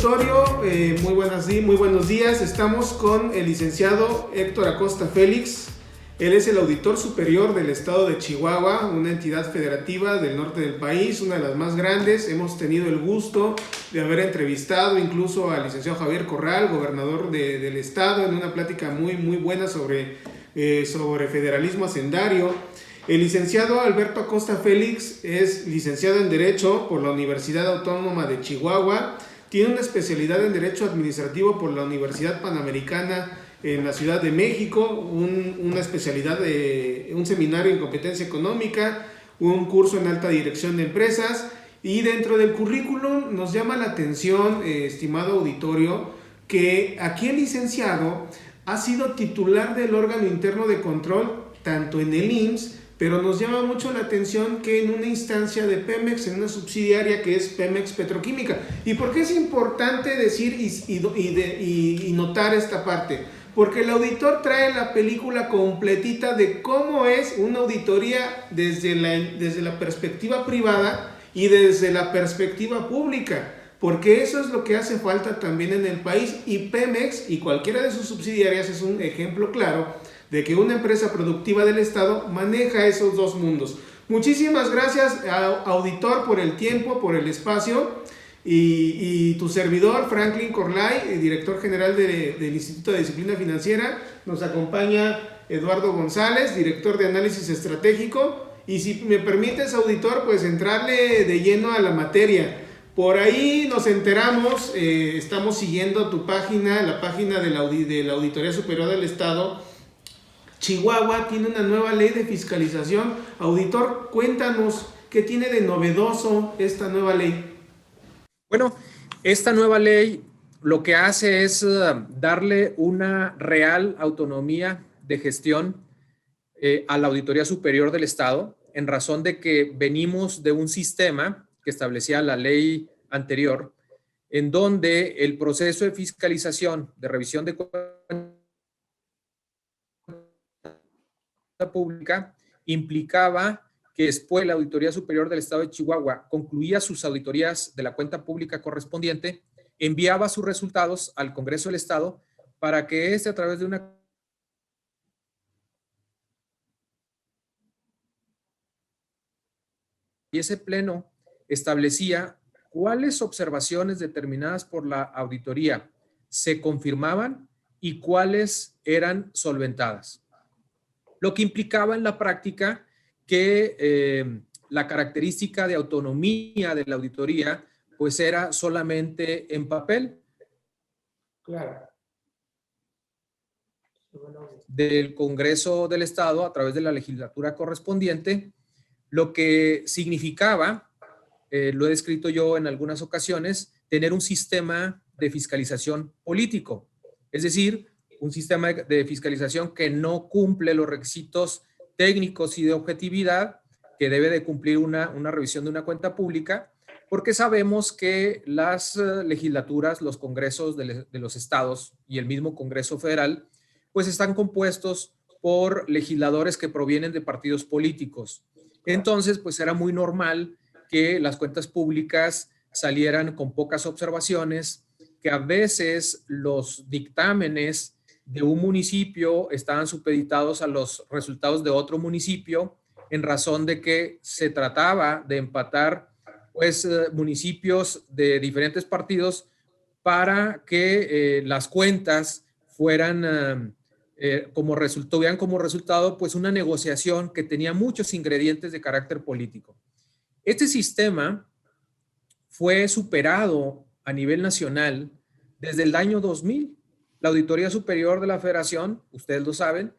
auditorio, muy buenos días. Estamos con el licenciado Héctor Acosta Félix. Él es el auditor superior del estado de Chihuahua, una entidad federativa del norte del país, una de las más grandes. Hemos tenido el gusto de haber entrevistado incluso al licenciado Javier Corral, gobernador del estado, en una plática muy buena sobre federalismo hacendario. El licenciado Alberto Acosta Félix es licenciado en Derecho por la Universidad Autónoma de Chihuahua. Tiene una especialidad en Derecho Administrativo por la Universidad Panamericana en la Ciudad de México, una especialidad de un seminario en competencia económica, un curso en alta dirección de empresas. Y dentro del currículum nos llama la atención, estimado auditorio, que aquí el licenciado ha sido titular del órgano interno de control tanto en el IMSS, pero nos llama mucho la atención que en una instancia de Pemex, en una subsidiaria que es Pemex Petroquímica. ¿Y por qué es importante decir y notar esta parte? Porque el auditor trae la película completita de cómo es una auditoría desde la perspectiva privada y desde la perspectiva pública, porque eso es lo que hace falta también en el país, y Pemex y cualquiera de sus subsidiarias es un ejemplo claro de que una empresa productiva del estado maneja esos dos mundos. Muchísimas gracias, auditor, por el tiempo, por el espacio, y tu servidor Franklin Corlay, director general del Instituto de Disciplina Financiera. Nos acompaña Eduardo González, director de análisis estratégico. Y si me permites, auditor, pues entrarle de lleno a la materia. Por ahí nos enteramos, estamos siguiendo tu página, la página de la Auditoría Superior del Estado. Chihuahua tiene una nueva ley de fiscalización. Auditor, cuéntanos qué tiene de novedoso esta nueva ley. Bueno, esta nueva ley lo que hace es darle una real autonomía de gestión a la Auditoría Superior del Estado, en razón de que venimos de un sistema que establecía la ley anterior, en donde el proceso de fiscalización, de revisión de cuentas pública, implicaba que después la Auditoría Superior del Estado de Chihuahua concluía sus auditorías de la cuenta pública correspondiente, enviaba sus resultados al Congreso del Estado para que a través de una y ese pleno establecía cuáles observaciones determinadas por la auditoría se confirmaban y cuáles eran solventadas. Lo que implicaba en la práctica que la característica de autonomía de la auditoría pues era solamente en papel. Claro. Del Congreso del Estado a través de la legislatura correspondiente, lo que significaba, lo he descrito yo en algunas ocasiones, tener un sistema de fiscalización político, es decir, un sistema de fiscalización que no cumple los requisitos técnicos y de objetividad que debe de cumplir una revisión de una cuenta pública, porque sabemos que las legislaturas, los congresos de los estados y el mismo Congreso Federal, pues están compuestos por legisladores que provienen de partidos políticos. Entonces, pues era muy normal que las cuentas públicas salieran con pocas observaciones, que a veces los dictámenes de un municipio estaban supeditados a los resultados de otro municipio, en razón de que se trataba de empatar pues municipios de diferentes partidos para que las cuentas fueran tuvieran como resultado pues una negociación que tenía muchos ingredientes de carácter político. Este sistema fue superado a nivel nacional desde el año 2000. La Auditoría Superior de la Federación, ustedes lo saben,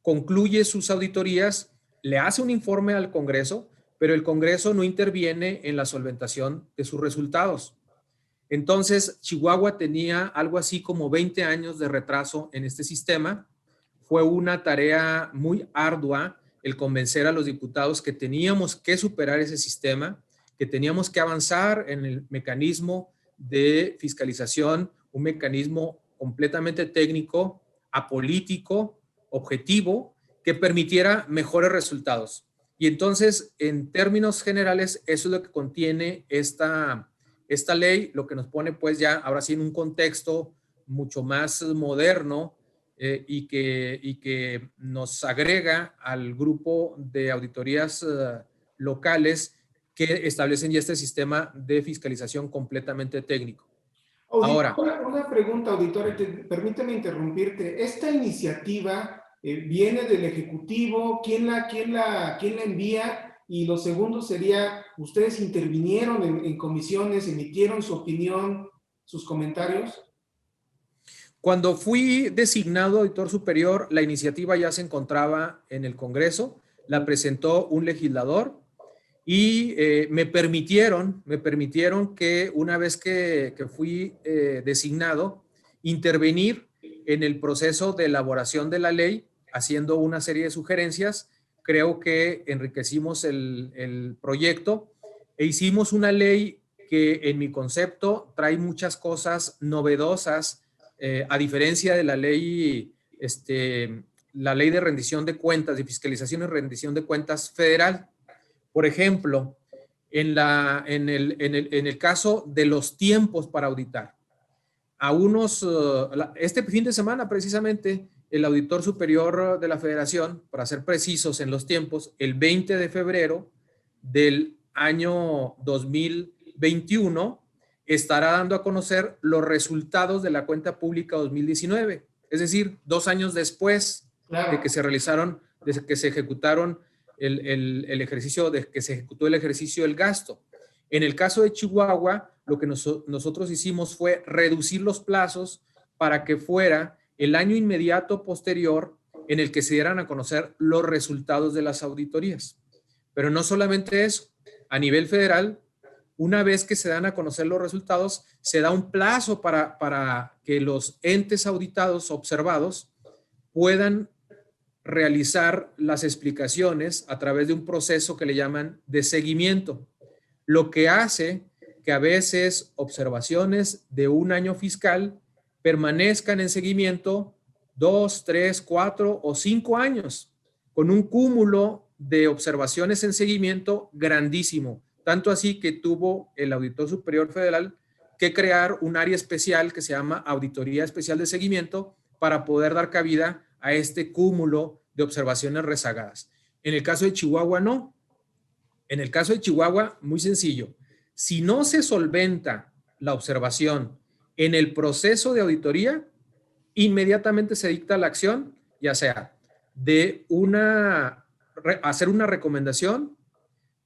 concluye sus auditorías, le hace un informe al Congreso, pero el Congreso no interviene en la solventación de sus resultados. Entonces, Chihuahua tenía algo así como 20 años de retraso en este sistema. Fue una tarea muy ardua el convencer a los diputados que teníamos que superar ese sistema, que teníamos que avanzar en el mecanismo de fiscalización, un mecanismo completamente técnico, apolítico, objetivo, que permitiera mejores resultados. Y entonces, en términos generales, eso es lo que contiene esta esta ley lo que nos pone pues ya ahora sí en un contexto mucho más moderno y que nos agrega al grupo de auditorías locales que establecen ya este sistema de fiscalización completamente técnico. Ahora, Una pregunta, auditor, permíteme interrumpirte. ¿Esta iniciativa viene del Ejecutivo? ¿Quién la envía? Y lo segundo sería, ¿ustedes intervinieron en comisiones, emitieron su opinión, sus comentarios? cuando fui designado auditor superior, la iniciativa ya se encontraba en el Congreso, la presentó un legislador y me permitieron que una vez que fui designado, intervenir en el proceso de elaboración de la ley, haciendo una serie de sugerencias. Creo que enriquecimos el proyecto e hicimos una ley que en mi concepto trae muchas cosas novedosas, a diferencia de la ley de rendición de cuentas, de fiscalización y rendición de cuentas federal. Por ejemplo, en el caso de los tiempos para auditar, este fin de semana precisamente, el auditor superior de la Federación, para ser precisos en los tiempos, el 20 de febrero del año 2021, estará dando a conocer los resultados de la cuenta pública 2019, es decir, 2 años después de que se realizaron, de que se ejecutaron el ejercicio, de que se ejecutó el ejercicio del gasto. En el caso de Chihuahua, lo que nosotros hicimos fue reducir los plazos para que fuera el año inmediato posterior en el que se dieran a conocer los resultados de las auditorías. Pero no solamente eso, a nivel federal, una vez que se dan a conocer los resultados, se da un plazo para que los entes auditados, observados, puedan realizar las explicaciones a través de un proceso que le llaman de seguimiento, lo que hace que a veces observaciones de un año fiscal permanezcan en seguimiento 2, 3, 4 o 5 años, con un cúmulo de observaciones en seguimiento grandísimo. Tanto así que tuvo el Auditor Superior Federal que crear un área especial que se llama Auditoría Especial de Seguimiento para poder dar cabida a este cúmulo de observaciones rezagadas. En el caso de Chihuahua, no. En el caso de Chihuahua, muy sencillo. Si no se solventa la observación en el proceso de auditoría, inmediatamente se dicta la acción, ya sea de hacer una recomendación,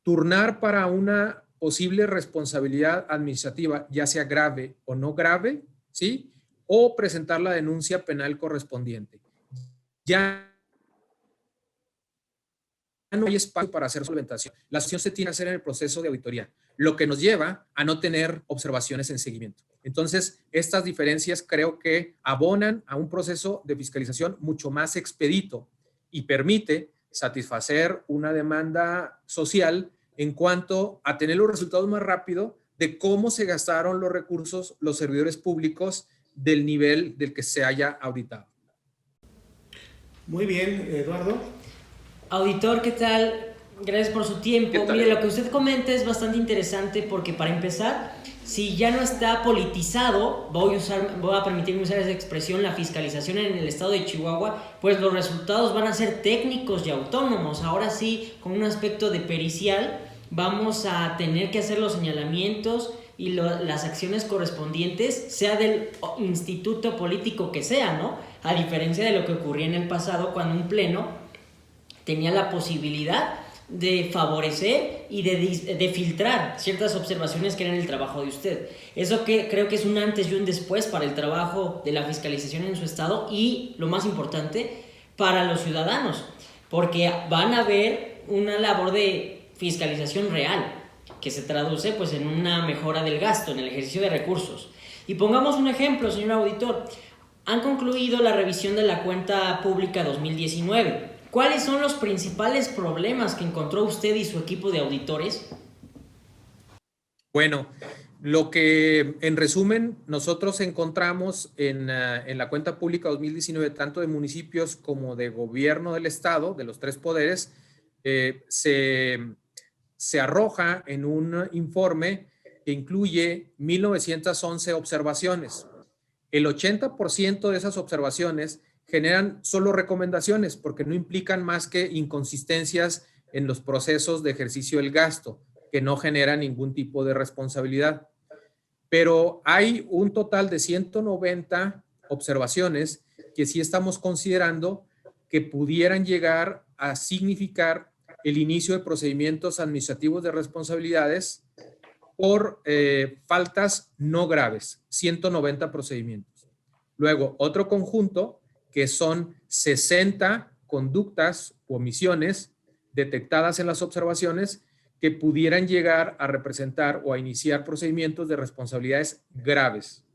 turnar para una posible responsabilidad administrativa, ya sea grave o no grave, ¿sí? O presentar la denuncia penal correspondiente. Ya no hay espacio para hacer solventación. La acción se tiene que hacer en el proceso de auditoría, lo que nos lleva a no tener observaciones en seguimiento. Entonces, estas diferencias creo que abonan a un proceso de fiscalización mucho más expedito y permite satisfacer una demanda social en cuanto a tener los resultados más rápido de cómo se gastaron los recursos, los servidores públicos del nivel del que se haya auditado. Muy bien, Eduardo. Auditor, ¿qué tal? Gracias por su tiempo. Mire, lo que usted comenta es bastante interesante porque, para empezar, si ya no está politizado, voy a permitirme usar esa expresión, la fiscalización en el estado de Chihuahua, pues los resultados van a ser técnicos y autónomos. Ahora sí, con un aspecto de pericial, vamos a tener que hacer los señalamientos y las acciones correspondientes, sea del instituto político que sea, ¿no? A diferencia de lo que ocurría en el pasado, cuando un pleno tenía la posibilidad de favorecer y de filtrar ciertas observaciones que eran el trabajo de usted. Eso que creo que es un antes y un después para el trabajo de la fiscalización en su estado y, lo más importante, para los ciudadanos, porque van a ver una labor de fiscalización real que se traduce pues en una mejora del gasto, en el ejercicio de recursos. Y pongamos un ejemplo, señor auditor. Han concluido la revisión de la cuenta pública 2019. ¿Cuáles son los principales problemas que encontró usted y su equipo de auditores? Bueno, lo que en resumen nosotros encontramos en la cuenta pública 2019, tanto de municipios como de gobierno del estado, de los 3 poderes, se arroja en un informe que incluye 1911 observaciones. El 80% de esas observaciones generan solo recomendaciones porque no implican más que inconsistencias en los procesos de ejercicio del gasto, que no generan ningún tipo de responsabilidad. Pero hay un total de 190 observaciones que sí estamos considerando que pudieran llegar a significar el inicio de procedimientos administrativos de responsabilidades por faltas no graves, 190 procedimientos. Luego, otro conjunto que son 60 conductas u omisiones detectadas en las observaciones que pudieran llegar a representar o a iniciar procedimientos de responsabilidades graves.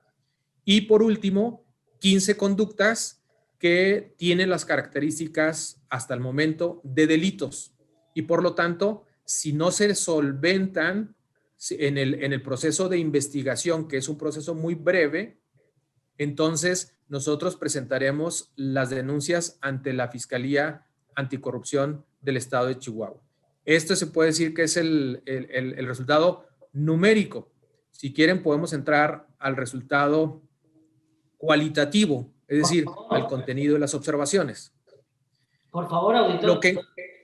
Y por último, 15 conductas que tienen las características hasta el momento de delitos. Y por lo tanto, si no se solventan en el proceso de investigación, que es un proceso muy breve, entonces nosotros presentaremos las denuncias ante la Fiscalía Anticorrupción del Estado de Chihuahua. Esto se puede decir que es el resultado numérico. Si quieren, podemos entrar al resultado cualitativo, es decir, al contenido de las observaciones. Por favor, auditor.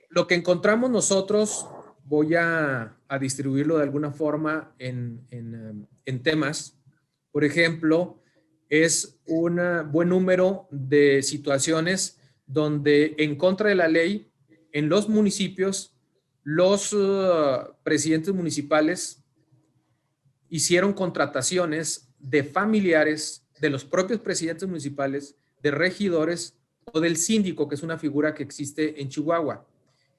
Lo que encontramos nosotros, voy a distribuirlo de alguna forma en temas. Por ejemplo, es un buen número de situaciones donde en contra de la ley, en los municipios, los presidentes municipales hicieron contrataciones de familiares de los propios presidentes municipales, de regidores o del síndico, que es una figura que existe en Chihuahua.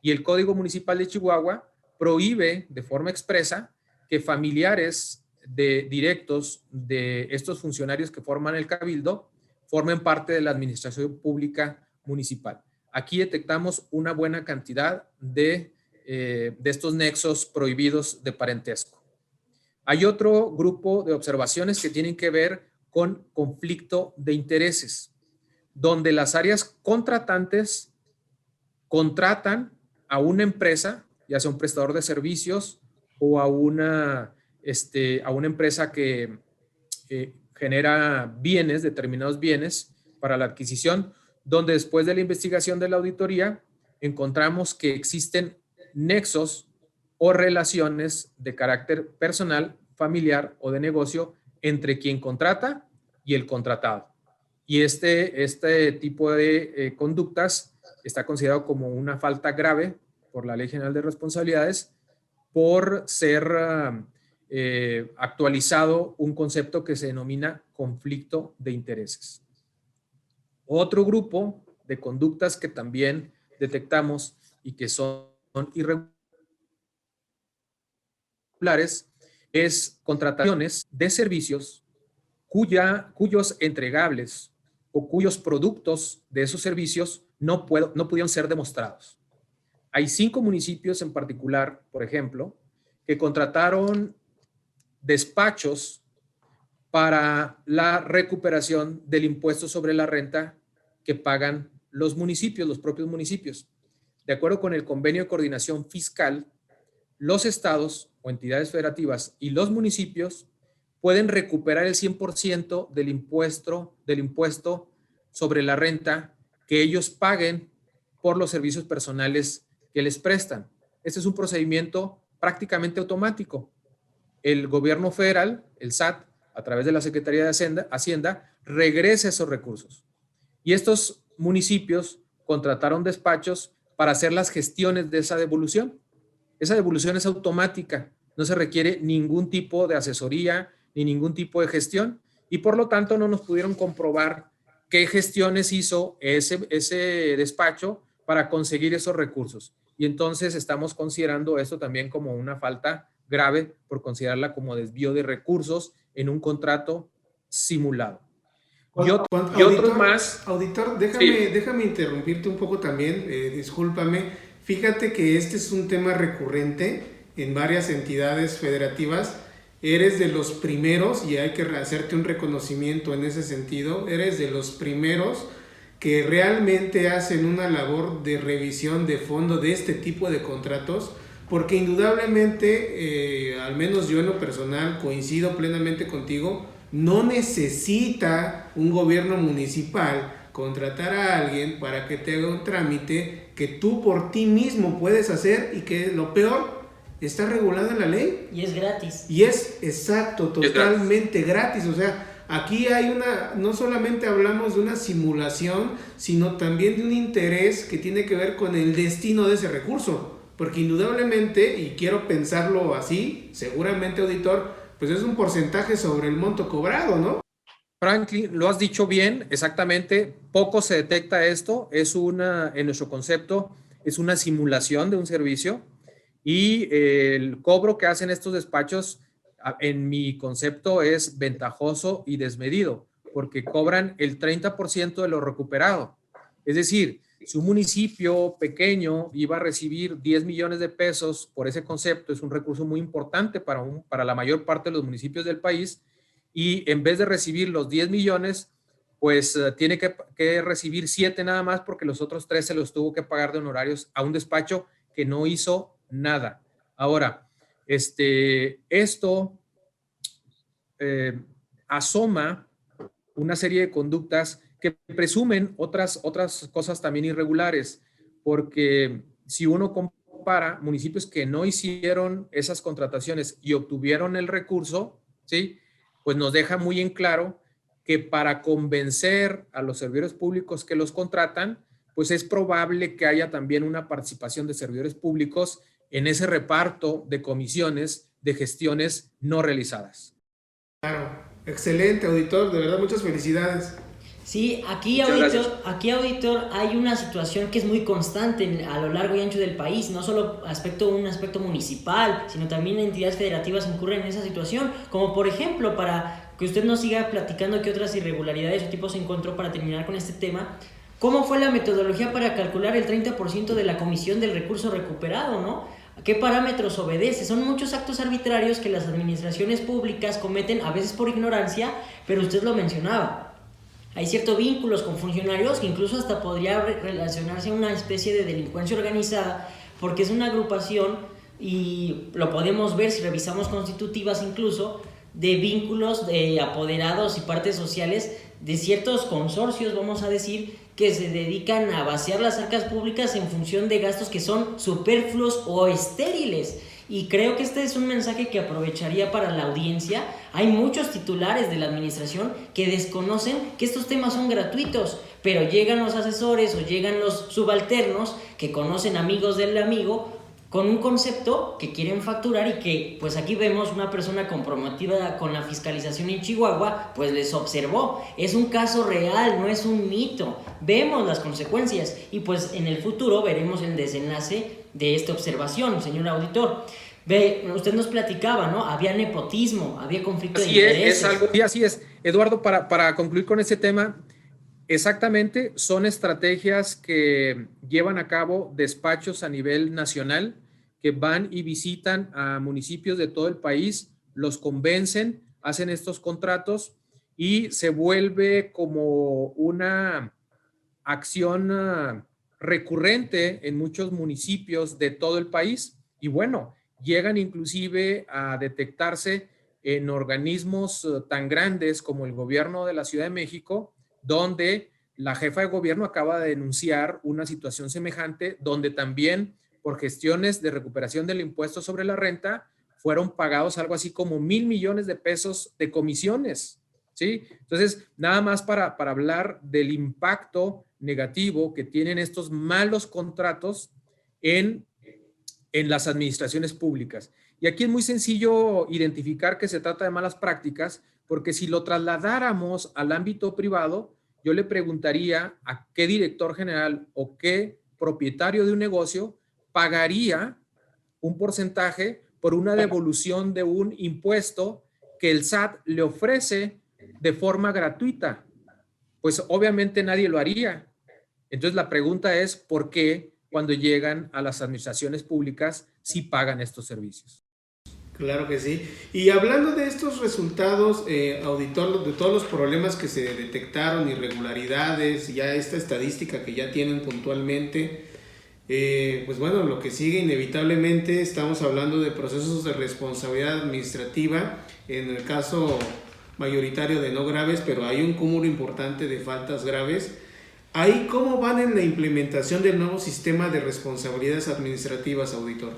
Y el Código Municipal de Chihuahua prohíbe de forma expresa que familiares directos de estos funcionarios que forman el cabildo formen parte de la administración pública municipal. Aquí detectamos una buena cantidad de estos nexos prohibidos de parentesco. Hay otro grupo de observaciones que tienen que ver con conflicto de intereses, donde las áreas contratantes contratan a una empresa, ya sea un prestador de servicios o a una empresa que genera bienes, determinados bienes para la adquisición, donde después de la investigación de la auditoría encontramos que existen nexos o relaciones de carácter personal, familiar o de negocio entre quien contrata y el contratado. Y este tipo de conductas está considerado como una falta grave por la Ley General de Responsabilidades por ser actualizado un concepto que se denomina conflicto de intereses. Otro grupo de conductas que también detectamos y que son irregulares es contrataciones de servicios cuyos entregables o cuyos productos de esos servicios no pudieron ser demostrados. Hay 5 municipios en particular, por ejemplo, que contrataron despachos para la recuperación del impuesto sobre la renta que pagan los municipios, los propios municipios. De acuerdo con el convenio de coordinación fiscal, los estados o entidades federativas y los municipios pueden recuperar el 100% del impuesto sobre la renta que ellos paguen por los servicios personales que les prestan. Este es un procedimiento prácticamente automático. El gobierno federal, el SAT, a través de la Secretaría de Hacienda, regresa esos recursos. Y estos municipios contrataron despachos para hacer las gestiones de esa devolución. Esa devolución es automática, no se requiere ningún tipo de asesoría ni ningún tipo de gestión y por lo tanto no nos pudieron comprobar qué gestiones hizo ese despacho para conseguir esos recursos. Y entonces estamos considerando esto también como una falta grave por considerarla como desvío de recursos en un contrato simulado. Y otros más. Auditor, Sí. déjame interrumpirte un poco también, discúlpame. Fíjate que este es un tema recurrente en varias entidades federativas. Eres de los primeros, y hay que hacerte un reconocimiento en ese sentido, eres de los primeros que realmente hacen una labor de revisión de fondo de este tipo de contratos, porque indudablemente, al menos yo en lo personal coincido plenamente contigo, no necesita un gobierno municipal contratar a alguien para que te haga un trámite que tú por ti mismo puedes hacer y que lo peor está regulado en la ley. Y es gratis. Y es exacto, totalmente gratis. O sea, aquí hay no solamente hablamos de una simulación, sino también de un interés que tiene que ver con el destino de ese recurso. Porque indudablemente, y quiero pensarlo así, seguramente, auditor, pues es un porcentaje sobre el monto cobrado, ¿no? Franklin, lo has dicho bien, exactamente. Poco se detecta esto. En nuestro concepto, es una simulación de un servicio. Y el cobro que hacen estos despachos, en mi concepto, es ventajoso y desmedido, porque cobran el 30% de lo recuperado. Es decir, si un municipio pequeño iba a recibir 10 millones de pesos por ese concepto, es un recurso muy importante para la mayor parte de los municipios del país, y en vez de recibir los 10 millones, pues tiene que recibir 7 nada más, porque los otros 3 se los tuvo que pagar de honorarios a un despacho que no hizo nada. Ahora, esto asoma una serie de conductas que presumen otras cosas también irregulares, porque si uno compara municipios que no hicieron esas contrataciones y obtuvieron el recurso, ¿sí?, pues nos deja muy en claro que para convencer a los servidores públicos que los contratan, pues es probable que haya también una participación de servidores públicos en ese reparto de comisiones de gestiones no realizadas. Claro, excelente, auditor, de verdad muchas felicidades. Sí, aquí auditor, hay una situación que es muy constante a lo largo y ancho del país, no solo un aspecto municipal, sino también entidades federativas incurren en esa situación, como por ejemplo, para que usted nos siga platicando qué otras irregularidades o tipos se encontró para terminar con este tema, ¿cómo fue la metodología para calcular el 30% de la comisión del recurso recuperado, no? ¿Qué parámetros obedece? Son muchos actos arbitrarios que las administraciones públicas cometen, a veces por ignorancia, pero usted lo mencionaba. Hay ciertos vínculos con funcionarios que incluso hasta podría relacionarse a una especie de delincuencia organizada, porque es una agrupación, y lo podemos ver si revisamos constitutivas incluso, de vínculos de apoderados y partes sociales de ciertos consorcios, vamos a decir, que se dedican a vaciar las arcas públicas en función de gastos que son superfluos o estériles. Y creo que este es un mensaje que aprovecharía para la audiencia. Hay muchos titulares de la administración que desconocen que estos temas son gratuitos, pero llegan los asesores o llegan los subalternos que conocen amigos del amigo con un concepto que quieren facturar, y que pues aquí vemos una persona comprometida con la fiscalización en Chihuahua, pues les observó. Es un caso real, no es un mito. Vemos las consecuencias y pues en el futuro veremos el desenlace de esta observación, señor auditor. Usted nos platicaba, ¿no? Había nepotismo, había conflicto de intereses. Así es. Eduardo, para concluir con este tema, exactamente, son estrategias que llevan a cabo despachos a nivel nacional, que van y visitan a municipios de todo el país, los convencen, hacen estos contratos y se vuelve como una acción recurrente en muchos municipios de todo el país. Y bueno, llegan inclusive a detectarse en organismos tan grandes como el gobierno de la Ciudad de México, donde la jefa de gobierno acaba de denunciar una situación semejante, donde también por gestiones de recuperación del impuesto sobre la renta fueron pagados algo así como 1,000 millones de pesos de comisiones, ¿sí? Entonces, nada más para hablar del impacto negativo que tienen estos malos contratos en las administraciones públicas. Y aquí es muy sencillo identificar que se trata de malas prácticas, porque si lo trasladáramos al ámbito privado, yo le preguntaría a qué director general o qué propietario de un negocio pagaría un porcentaje por una devolución de un impuesto que el SAT le ofrece de forma gratuita. Pues obviamente nadie lo haría. Entonces la pregunta es, ¿por qué cuando llegan a las administraciones públicas sí pagan estos servicios? Claro que sí. Y hablando de estos resultados, auditor, de todos los problemas que se detectaron, irregularidades, ya esta estadística que ya tienen puntualmente, Pues bueno, lo que sigue inevitablemente, estamos hablando de procesos de responsabilidad administrativa, en el caso mayoritario de no graves, pero hay un cúmulo importante de faltas graves. ¿Ahí cómo van en la implementación del nuevo sistema de responsabilidades administrativas, auditor?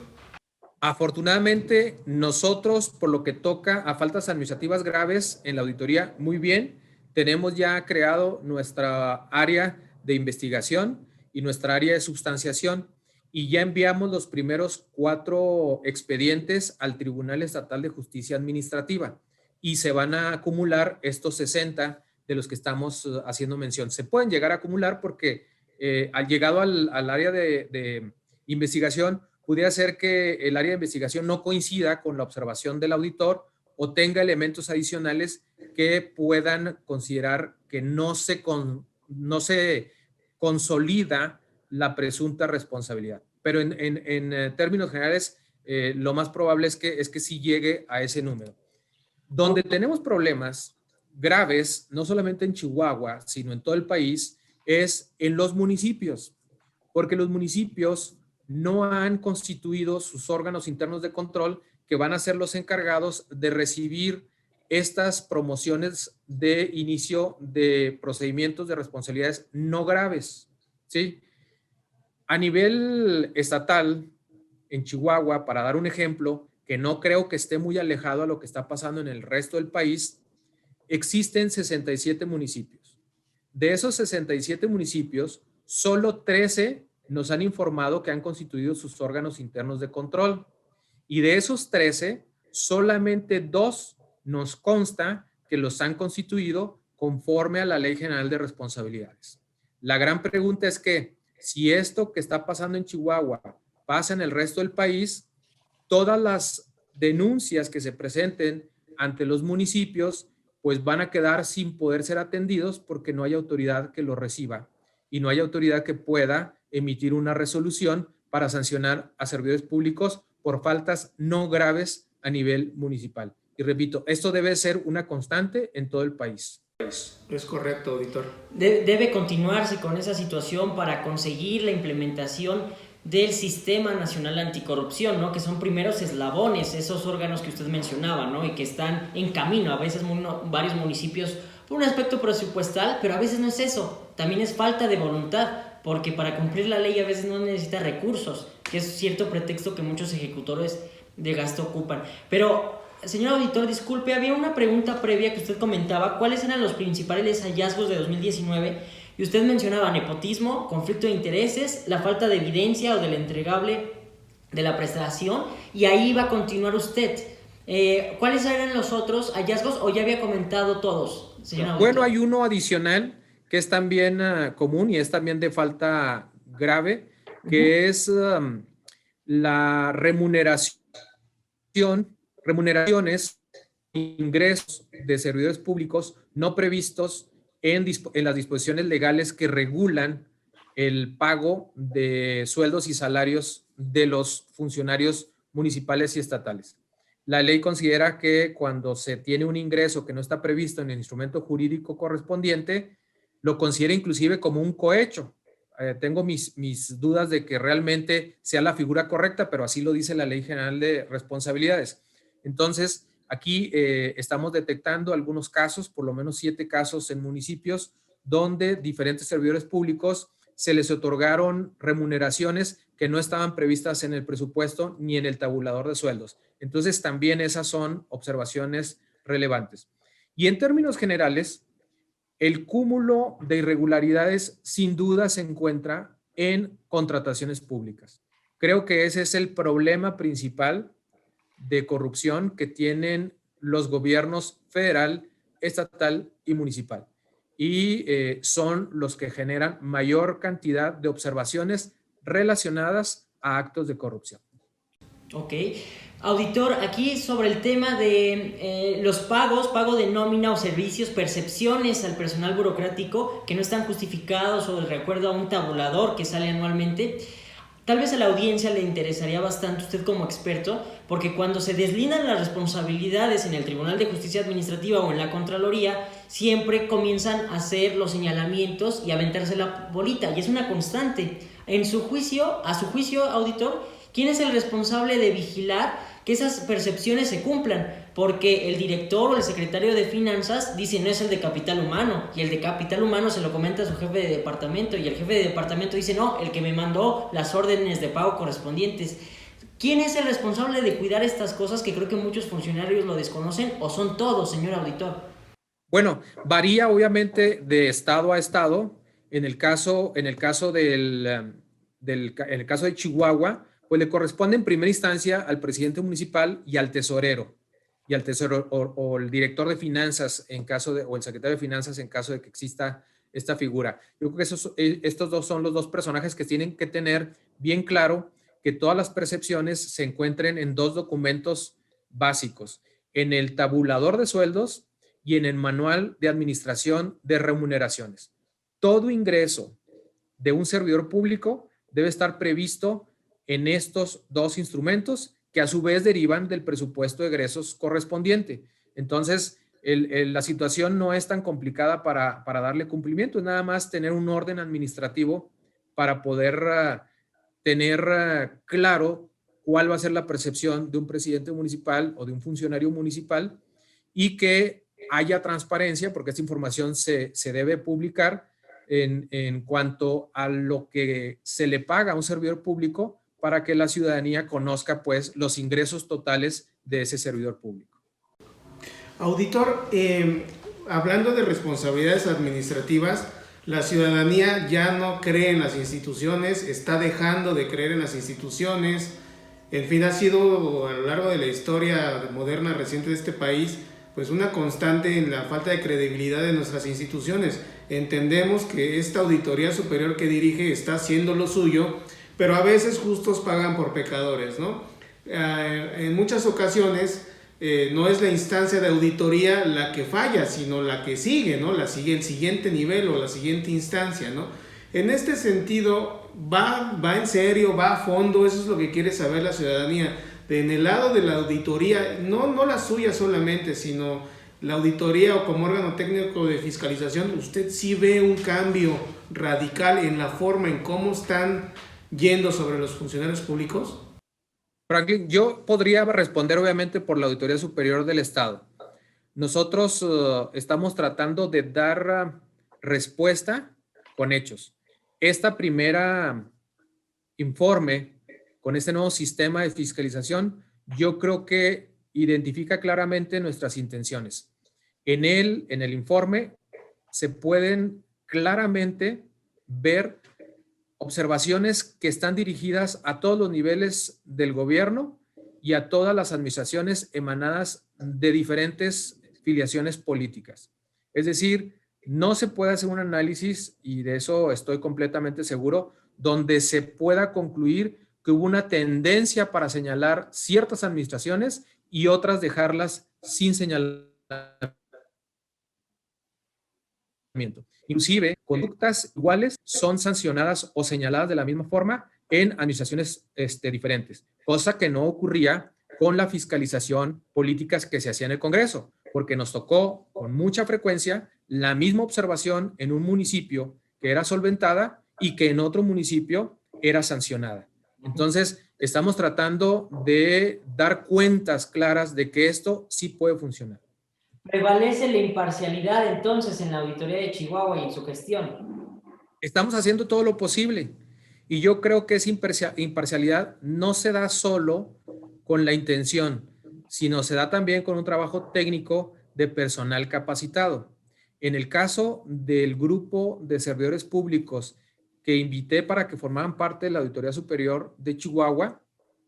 Afortunadamente, nosotros, por lo que toca a faltas administrativas graves en la auditoría, muy bien, tenemos ya creado nuestra área de investigación y nuestra área de substanciación y ya enviamos los primeros 4 expedientes al Tribunal Estatal de Justicia Administrativa y se van a acumular estos 60 de los que estamos haciendo mención. Se pueden llegar a acumular porque al llegado al área de investigación, pudiera ser que el área de investigación no coincida con la observación del auditor o tenga elementos adicionales que puedan considerar que no se consolida la presunta responsabilidad. Pero en términos generales, lo más probable es que sí llegue a ese número. Donde tenemos problemas graves, no solamente en Chihuahua, sino en todo el país, es en los municipios, porque los municipios no han constituido sus órganos internos de control que van a ser los encargados de recibir estas promociones de inicio de procedimientos de responsabilidades no graves, ¿sí? A nivel estatal, en Chihuahua, para dar un ejemplo, que no creo que esté muy alejado a lo que está pasando en el resto del país, existen 67 municipios. De esos 67 municipios, solo 13 nos han informado que han constituido sus órganos internos de control. Y de esos 13, solamente 2 nos consta que los han constituido conforme a la Ley General de Responsabilidades. La gran pregunta es que si esto que está pasando en Chihuahua pasa en el resto del país, todas las denuncias que se presenten ante los municipios pues van a quedar sin poder ser atendidos porque no hay autoridad que los reciba y no hay autoridad que pueda emitir una resolución para sancionar a servidores públicos por faltas no graves a nivel municipal. Y repito, esto debe ser una constante en todo el país. Es correcto, auditor. Debe continuarse con esa situación para conseguir la implementación del Sistema Nacional Anticorrupción, ¿no? Que son primeros eslabones, esos órganos que usted mencionaba, ¿no? Y que están en camino, a veces varios municipios por un aspecto presupuestal, pero a veces no es eso, también es falta de voluntad, porque para cumplir la ley a veces no necesita recursos, que es cierto pretexto que muchos ejecutores de gasto ocupan. Pero, señor auditor, disculpe, había una pregunta previa que usted comentaba, ¿cuáles eran los principales hallazgos de 2019? Y usted mencionaba nepotismo, conflicto de intereses, la falta de evidencia o del entregable de la prestación, y ahí va a continuar usted. ¿Cuáles eran los otros hallazgos o ya había comentado todos, señor auditor? Bueno, hay uno adicional que es también común y es también de falta grave, que es la remuneraciones, ingresos de servidores públicos no previstos en las disposiciones legales que regulan el pago de sueldos y salarios de los funcionarios municipales y estatales. La ley considera que cuando se tiene un ingreso que no está previsto en el instrumento jurídico correspondiente, lo considera inclusive como un cohecho. Tengo mis dudas de que realmente sea la figura correcta, pero así lo dice la Ley General de Responsabilidades. Entonces, aquí estamos detectando algunos casos, por lo menos 7 casos en municipios, donde diferentes servidores públicos se les otorgaron remuneraciones que no estaban previstas en el presupuesto ni en el tabulador de sueldos. Entonces, también esas son observaciones relevantes. Y en términos generales, el cúmulo de irregularidades sin duda se encuentra en contrataciones públicas. Creo que ese es el problema principal de corrupción que tienen los gobiernos federal, estatal y municipal. Y son los que generan mayor cantidad de observaciones relacionadas a actos de corrupción. Ok. Auditor, aquí sobre el tema de los pago de nómina o servicios, percepciones al personal burocrático que no están justificados o de acuerdo a un tabulador que sale anualmente, tal vez a la audiencia le interesaría bastante, usted como experto, porque cuando se deslindan las responsabilidades en el Tribunal de Justicia Administrativa o en la Contraloría, siempre comienzan a hacer los señalamientos y a aventarse la bolita, y es una constante. a su juicio, auditor, ¿quién es el responsable de vigilar que esas percepciones se cumplan? Porque el director o el secretario de finanzas dice no es el de capital humano, y el de capital humano se lo comenta a su jefe de departamento, y el jefe de departamento dice no, el que me mandó las órdenes de pago correspondientes. ¿Quién es el responsable de cuidar estas cosas que creo que muchos funcionarios lo desconocen, o son todos, señor auditor? Bueno, varía obviamente de estado a estado. En el caso en el caso de Chihuahua, pues le corresponde en primera instancia al presidente municipal y al tesorero, o el director de finanzas o el secretario de finanzas en caso de que exista esta figura. Yo creo que estos dos son los dos personajes que tienen que tener bien claro que todas las percepciones se encuentren en dos documentos básicos: en el tabulador de sueldos y en el manual de administración de remuneraciones. Todo ingreso de un servidor público debe estar previsto en estos dos instrumentos, que a su vez derivan del presupuesto de egresos correspondiente. Entonces, la situación no es tan complicada para darle cumplimiento, es nada más tener un orden administrativo para poder tener claro cuál va a ser la percepción de un presidente municipal o de un funcionario municipal, y que haya transparencia, porque esta información se debe publicar en cuanto a lo que se le paga a un servidor público, para que la ciudadanía conozca pues los ingresos totales de ese servidor público. Auditor, hablando de responsabilidades administrativas, la ciudadanía ya no cree en las instituciones, está dejando de creer en las instituciones. En fin, ha sido a lo largo de la historia moderna reciente de este país pues una constante en la falta de credibilidad de nuestras instituciones. Entendemos que esta auditoría superior que dirige está haciendo lo suyo, pero a veces justos pagan por pecadores, ¿no? En muchas ocasiones no es la instancia de auditoría la que falla, sino la que sigue, ¿no? El siguiente nivel o la siguiente instancia, ¿no? En este sentido, va en serio, va a fondo. Eso es lo que quiere saber la ciudadanía. En el lado de la auditoría, no la suya solamente, sino la auditoría o como órgano técnico de fiscalización, ¿usted sí ve un cambio radical en la forma en cómo están yendo sobre los funcionarios públicos? Franklin, yo podría responder obviamente por la Auditoría Superior del Estado. Nosotros estamos tratando de dar respuesta con hechos. Esta primera informe con este nuevo sistema de fiscalización, yo creo que identifica claramente nuestras intenciones. En el informe se pueden claramente ver observaciones que están dirigidas a todos los niveles del gobierno y a todas las administraciones emanadas de diferentes filiaciones políticas. Es decir, no se puede hacer un análisis, y de eso estoy completamente seguro, donde se pueda concluir que hubo una tendencia para señalar ciertas administraciones y otras dejarlas sin señalamiento. Inclusive, conductas iguales son sancionadas o señaladas de la misma forma en administraciones diferentes, cosa que no ocurría con la fiscalización políticas que se hacía en el Congreso, porque nos tocó con mucha frecuencia la misma observación en un municipio que era solventada y que en otro municipio era sancionada. Entonces, estamos tratando de dar cuentas claras de que esto sí puede funcionar. ¿Prevalece la imparcialidad entonces en la auditoría de Chihuahua y en su gestión? Estamos haciendo todo lo posible, y yo creo que esa imparcialidad no se da solo con la intención, sino se da también con un trabajo técnico de personal capacitado. En el caso del grupo de servidores públicos que invité para que formaran parte de la Auditoría Superior de Chihuahua,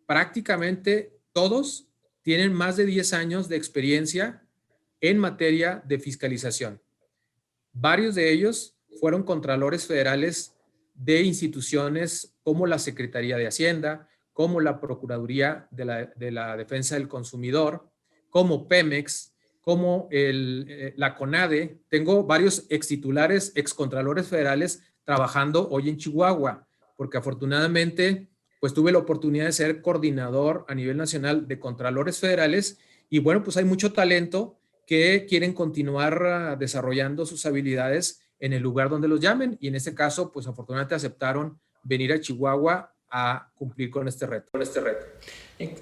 prácticamente todos tienen más de 10 años de experiencia en materia de fiscalización. Varios de ellos fueron contralores federales de instituciones como la Secretaría de Hacienda, como la Procuraduría de la Defensa del Consumidor, como Pemex, como la CONADE. Tengo varios extitulares, excontralores federales trabajando hoy en Chihuahua, porque afortunadamente pues tuve la oportunidad de ser coordinador a nivel nacional de contralores federales, y bueno, pues hay mucho talento que quieren continuar desarrollando sus habilidades en el lugar donde los llamen, y en este caso pues afortunadamente aceptaron venir a Chihuahua a cumplir con este reto.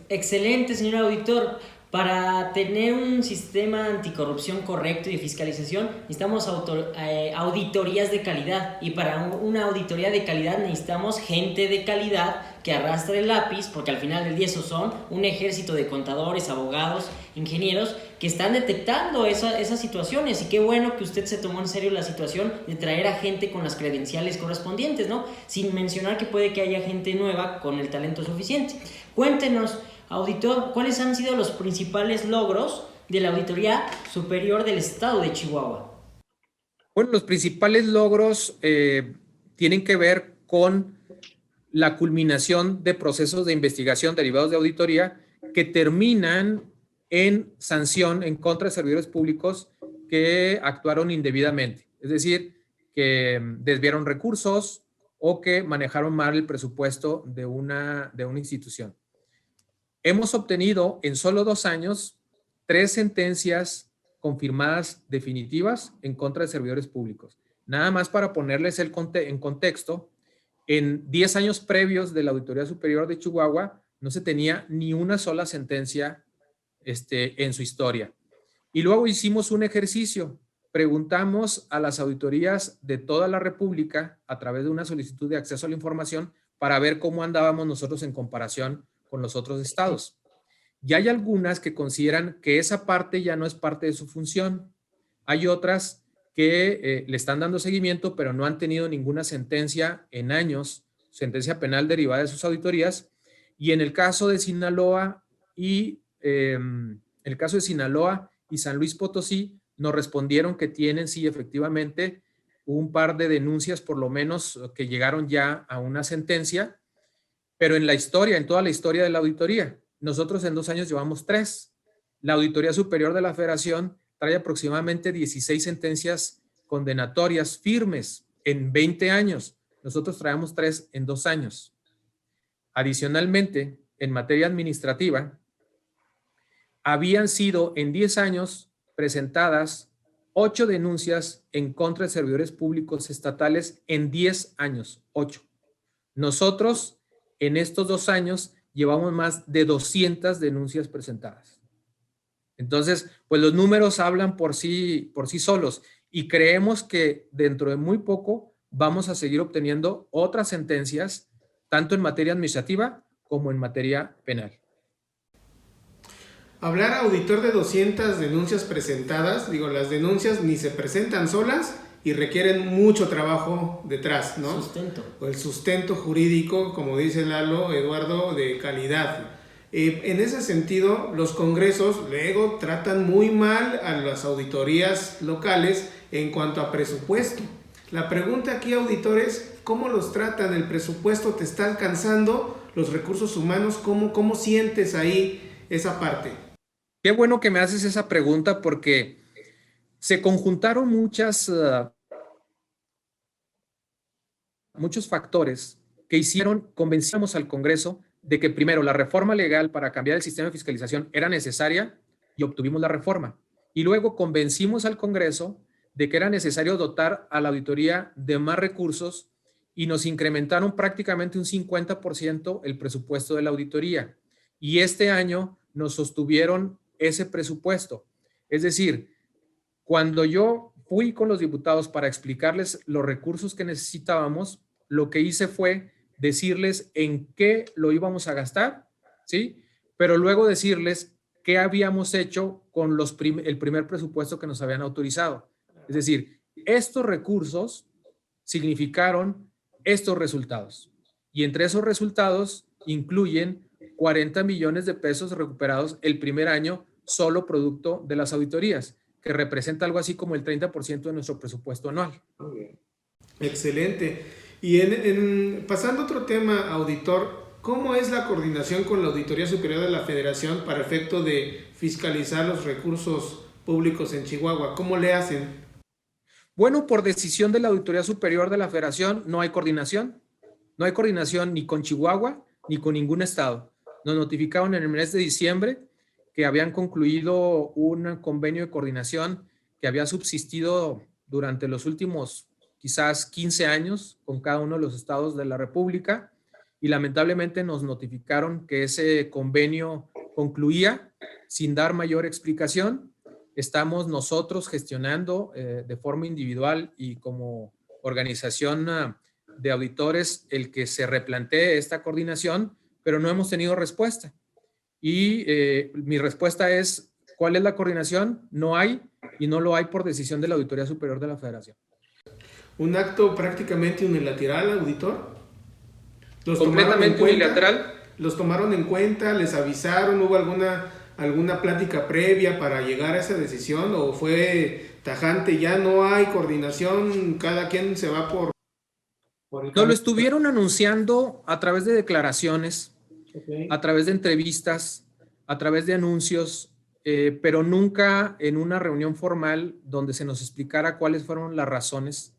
Excelente, señor auditor. Para tener un sistema anticorrupción correcto y de fiscalización necesitamos auditorías de calidad, y para una auditoría de calidad necesitamos gente de calidad que arrastre el lápiz, porque al final del día esos son un ejército de contadores, abogados, ingenieros que están detectando esas situaciones. Y qué bueno que usted se tomó en serio la situación de traer a gente con las credenciales correspondientes, ¿no? Sin mencionar que puede que haya gente nueva con el talento suficiente. Cuéntenos, auditor, ¿cuáles han sido los principales logros de la Auditoría Superior del Estado de Chihuahua? Bueno, los principales logros tienen que ver con la culminación de procesos de investigación derivados de auditoría que terminan en sanción en contra de servidores públicos que actuaron indebidamente, es decir, que desviaron recursos o que manejaron mal el presupuesto de una institución. Hemos obtenido en solo 2 años 3 sentencias confirmadas definitivas en contra de servidores públicos. Nada más para ponerles en contexto, en 10 años previos de la Auditoría Superior de Chihuahua no se tenía ni una sola sentencia en su historia. Y luego hicimos un ejercicio. Preguntamos a las auditorías de toda la República a través de una solicitud de acceso a la información para ver cómo andábamos nosotros en comparación con los otros estados. Y hay algunas que consideran que esa parte ya no es parte de su función. Hay otras que le están dando seguimiento, pero no han tenido ninguna sentencia en años, sentencia penal derivada de sus auditorías. Y en el caso de Sinaloa y San Luis Potosí, nos respondieron que tienen, sí, efectivamente, un par de denuncias, por lo menos, que llegaron ya a una sentencia, pero en toda la historia de la auditoría, nosotros en 2 años llevamos 3. La Auditoría Superior de la Federación trae aproximadamente 16 sentencias condenatorias firmes en 20 años. Nosotros traemos 3 en 2 años. Adicionalmente, en materia administrativa, habían sido en 10 años presentadas 8 denuncias en contra de servidores públicos estatales en 10 años, 8. Nosotros, en estos 2 años, llevamos más de 200 denuncias presentadas. Entonces, pues los números hablan por sí solos, y creemos que dentro de muy poco vamos a seguir obteniendo otras sentencias, tanto en materia administrativa como en materia penal. Hablar, auditor, de 200 denuncias presentadas, las denuncias ni se presentan solas y requieren mucho trabajo detrás, ¿no? Sustento. O el sustento jurídico, como dice Lalo, Eduardo, de calidad. En ese sentido, los congresos luego tratan muy mal a las auditorías locales en cuanto a presupuesto. La pregunta aquí, auditor, es ¿cómo los tratan? ¿El presupuesto te está alcanzando? ¿Los recursos humanos? ¿Cómo sientes ahí esa parte? Qué bueno que me haces esa pregunta, porque se conjuntaron muchos factores que convencimos al Congreso de que primero la reforma legal para cambiar el sistema de fiscalización era necesaria, y obtuvimos la reforma. Y luego convencimos al Congreso de que era necesario dotar a la auditoría de más recursos, y nos incrementaron prácticamente un 50% el presupuesto de la auditoría. Y este año nos sostuvieron ese presupuesto. Es decir, cuando yo fui con los diputados para explicarles los recursos que necesitábamos, lo que hice fue decirles en qué lo íbamos a gastar, ¿sí? Pero luego decirles qué habíamos hecho con el primer presupuesto que nos habían autorizado. Es decir, estos recursos significaron estos resultados. Y entre esos resultados incluyen 40 millones de pesos recuperados el primer año, solo producto de las auditorías, que representa algo así como el 30% de nuestro presupuesto anual. Muy bien. Excelente. Y pasando a otro tema, auditor, ¿cómo es la coordinación con la Auditoría Superior de la Federación para efecto de fiscalizar los recursos públicos en Chihuahua? ¿Cómo le hacen? Bueno, por decisión de la Auditoría Superior de la Federación no hay coordinación. No hay coordinación ni con Chihuahua ni con ningún estado. Nos notificaron en el mes de diciembre que habían concluido un convenio de coordinación que había subsistido durante los últimos quizás 15 años con cada uno de los estados de la República y lamentablemente nos notificaron que ese convenio concluía sin dar mayor explicación. Estamos nosotros gestionando de forma individual y como organización de auditores el que se replantee esta coordinación, pero no hemos tenido respuesta. Y mi respuesta es, ¿cuál es la coordinación? No hay, y no lo hay por decisión de la Auditoría Superior de la Federación. ¿Un acto prácticamente unilateral, auditor? Completamente unilateral. ¿Los tomaron en cuenta? ¿Les avisaron? ¿Hubo alguna plática previa para llegar a esa decisión? ¿O fue tajante, ya no hay coordinación, cada quien se va por el No, lo estuvieron anunciando a través de declaraciones, a través de entrevistas, a través de anuncios, pero nunca en una reunión formal donde se nos explicara cuáles fueron las razones.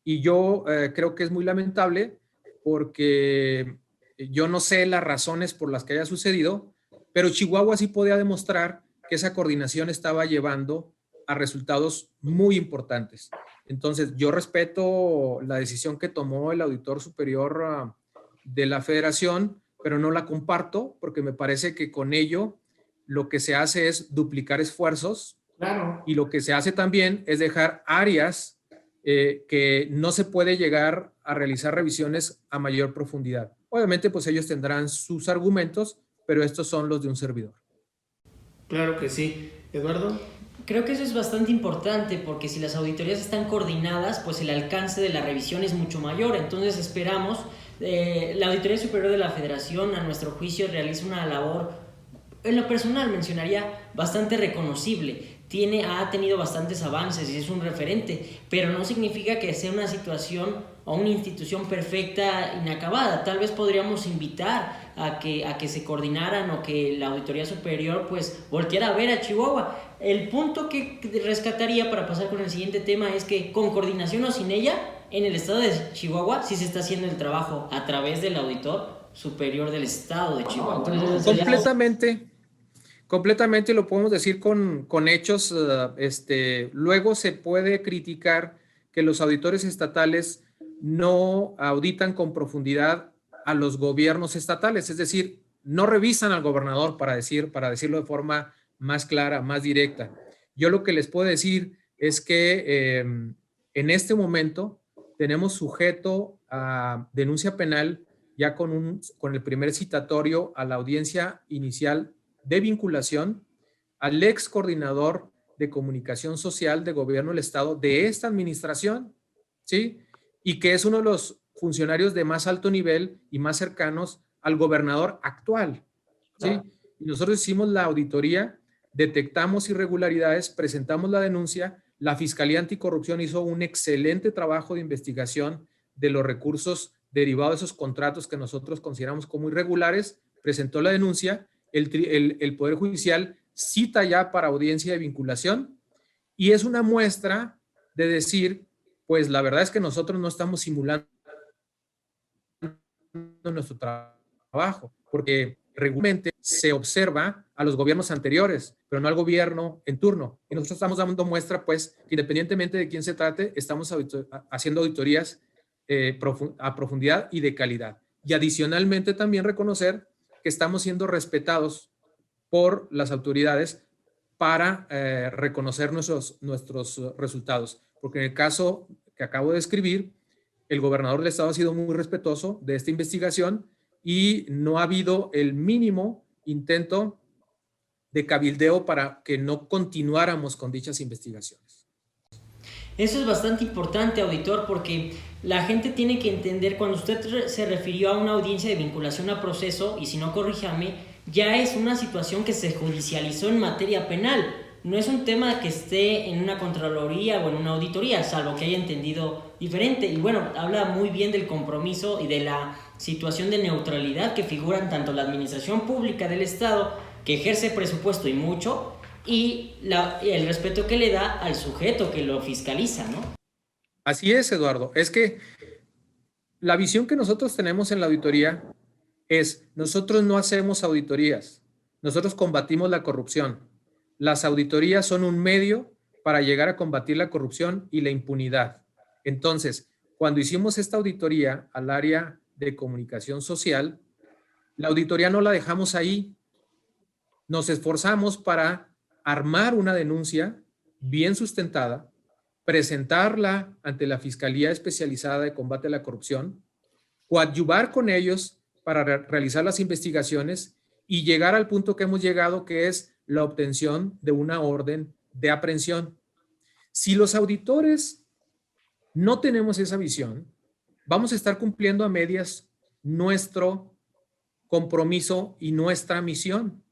Y yo creo que es muy lamentable porque yo no sé las razones por las que haya sucedido, pero Chihuahua sí podía demostrar que esa coordinación estaba llevando a resultados muy importantes. Entonces, yo respeto la decisión que tomó el auditor superior de la Federación, pero no la comparto porque me parece que con ello lo que se hace es duplicar esfuerzos. Claro. Y lo que se hace también es dejar áreas que no se puede llegar a realizar revisiones a mayor profundidad. Obviamente, pues ellos tendrán sus argumentos, pero estos son los de un servidor. Claro que sí. ¿Eduardo? Creo que eso es bastante importante porque si las auditorías están coordinadas, pues el alcance de la revisión es mucho mayor. Entonces esperamos, la Auditoría Superior de la Federación, a nuestro juicio, realiza una labor, en lo personal mencionaría, bastante reconocible. Ha tenido bastantes avances y es un referente, pero no significa que sea una situación o una institución perfecta, inacabada. Tal vez podríamos invitar a que se coordinaran o que la Auditoría Superior pues volteara a ver a Chihuahua. El punto que rescataría para pasar con el siguiente tema es que con coordinación o sin ella, en el estado de Chihuahua sí se está haciendo el trabajo a través del Auditor Superior del estado de Chihuahua. Entonces, completamente lo podemos decir con hechos. Luego se puede criticar que los auditores estatales no auditan con profundidad a los gobiernos estatales, es decir, no revisan al gobernador para decirlo de forma más clara, más directa. Yo lo que les puedo decir es que en este momento tenemos sujeto a denuncia penal ya con el primer citatorio a la audiencia inicial de vinculación al ex coordinador de comunicación social de gobierno del estado de esta administración, ¿sí? Y que es uno de los funcionarios de más alto nivel y más cercanos al gobernador actual, ¿sí? Y nosotros hicimos la auditoría, detectamos irregularidades, presentamos la denuncia, la Fiscalía Anticorrupción hizo un excelente trabajo de investigación de los recursos derivados de esos contratos que nosotros consideramos como irregulares, presentó la denuncia, el Poder Judicial cita ya para audiencia de vinculación y es una muestra de decir, pues la verdad es que nosotros no estamos simulando nuestro trabajo, porque regularmente se observa a los gobiernos anteriores, pero no al gobierno en turno. Y nosotros estamos dando muestra, pues, que independientemente de quién se trate, estamos haciendo auditorías a profundidad y de calidad. Y adicionalmente también reconocer que estamos siendo respetados por las autoridades para reconocer nuestros resultados. Porque en el caso que acabo de describir, el gobernador del estado ha sido muy respetuoso de esta investigación y no ha habido el mínimo intento de cabildeo para que no continuáramos con dichas investigaciones. Eso es bastante importante, auditor, porque la gente tiene que entender, cuando usted se refirió a una audiencia de vinculación a proceso, y si no, corríjame, ya es una situación que se judicializó en materia penal. No es un tema que esté en una contraloría o en una auditoría, salvo que haya entendido diferente. Y bueno, habla muy bien del compromiso y de la situación de neutralidad que figuran tanto la administración pública del Estado, que ejerce presupuesto y mucho, y el respeto que le da al sujeto que lo fiscaliza, ¿no? Así es, Eduardo. Es que la visión que nosotros tenemos en la auditoría es, nosotros no hacemos auditorías, nosotros combatimos la corrupción. Las auditorías son un medio para llegar a combatir la corrupción y la impunidad. Entonces, cuando hicimos esta auditoría al área de comunicación social, la auditoría no la dejamos ahí. Nos esforzamos para armar una denuncia bien sustentada, presentarla ante la Fiscalía Especializada de Combate a la Corrupción, coadyuvar con ellos para realizar las investigaciones y llegar al punto que hemos llegado, que es la obtención de una orden de aprehensión. Si los auditores no tenemos esa visión, vamos a estar cumpliendo a medias nuestro compromiso y nuestra misión.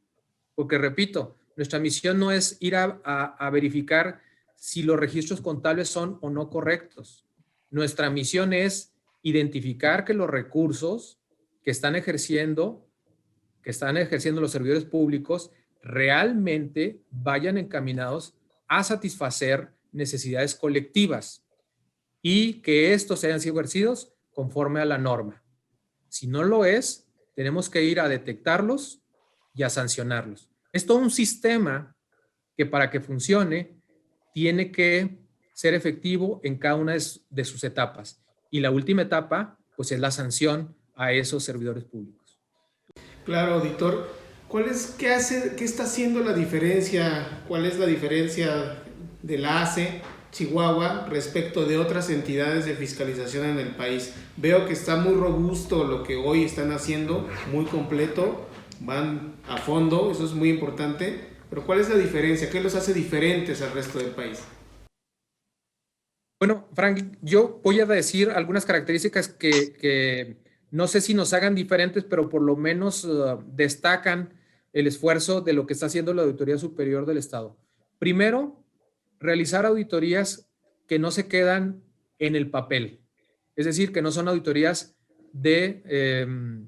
Porque, repito, nuestra misión no es ir a verificar si los registros contables son o no correctos. Nuestra misión es identificar que los recursos que están ejerciendo los servidores públicos realmente vayan encaminados a satisfacer necesidades colectivas y que estos hayan sido ejercidos conforme a la norma. Si no lo es, tenemos que ir a detectarlos y a sancionarlos. Es todo un sistema que, para que funcione, tiene que ser efectivo en cada una de sus etapas. Y la última etapa, pues, es la sanción a esos servidores públicos. Claro, auditor. ¿Qué está haciendo la diferencia? ¿Cuál es la diferencia de la ACE Chihuahua respecto de otras entidades de fiscalización en el país? Veo que está muy robusto lo que hoy están haciendo, muy completo, van a fondo, eso es muy importante, pero ¿cuál es la diferencia? ¿Qué los hace diferentes al resto del país? Bueno, Frank, yo voy a decir algunas características que no sé si nos hagan diferentes, pero por lo menos destacan el esfuerzo de lo que está haciendo la Auditoría Superior del Estado. Primero, realizar auditorías que no se quedan en el papel, es decir, que no son auditorías de